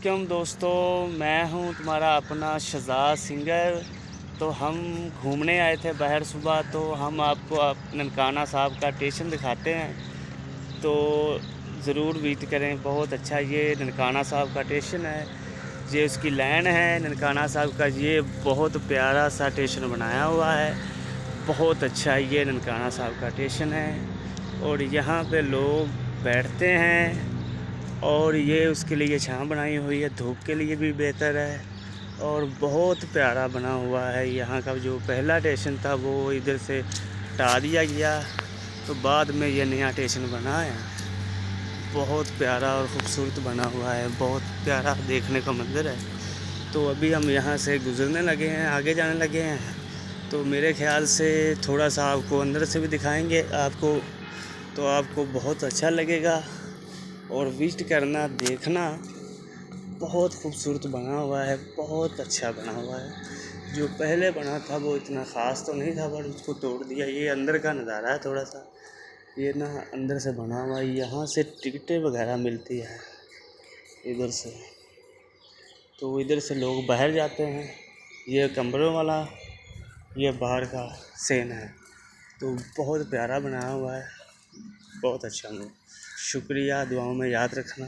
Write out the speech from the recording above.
वालेकुम दोस्तों, मैं हूं तुम्हारा अपना शहजाद सिंगर। तो हम घूमने आए थे बाहर सुबह, तो हम आपको ननकाना साहब का स्टेशन दिखाते हैं। तो ज़रूर विज़िट करें, बहुत अच्छा ये ननकाना साहब का स्टेशन है। ये उसकी लाइन है ननकाना साहब का। ये बहुत प्यारा सा स्टेशन बनाया हुआ है, बहुत अच्छा ये ननकाना साहब का स्टेशन है। और यहाँ पे लोग बैठते हैं, और ये उसके लिए छाँव बनाई हुई है, धूप के लिए भी बेहतर है। और बहुत प्यारा बना हुआ है। यहाँ का जो पहला स्टेशन था वो इधर से हटा दिया गया, तो बाद में ये नया स्टेशन बना है। बहुत प्यारा और ख़ूबसूरत बना हुआ है, बहुत प्यारा देखने का मंज़र है। तो अभी हम यहाँ से गुज़रने लगे हैं, आगे जाने लगे हैं। तो मेरे ख़्याल से थोड़ा सा आपको अंदर से भी दिखाएंगे आपको, तो आपको बहुत अच्छा लगेगा। और विज़िट करना, देखना, बहुत खूबसूरत बना हुआ है, बहुत अच्छा बना हुआ है। जो पहले बना था वो इतना ख़ास तो नहीं था, पर उसको तोड़ दिया। ये अंदर का नज़ारा है थोड़ा सा, ये ना अंदर से बना हुआ है। यहाँ से टिकटें वगैरह मिलती है इधर से, तो इधर से लोग बाहर जाते हैं। ये कमरों वाला, ये बाहर का सीन है। तो बहुत प्यारा बनाया हुआ है, बहुत अच्छा। शुक्रिया, दुआओं में याद रखना।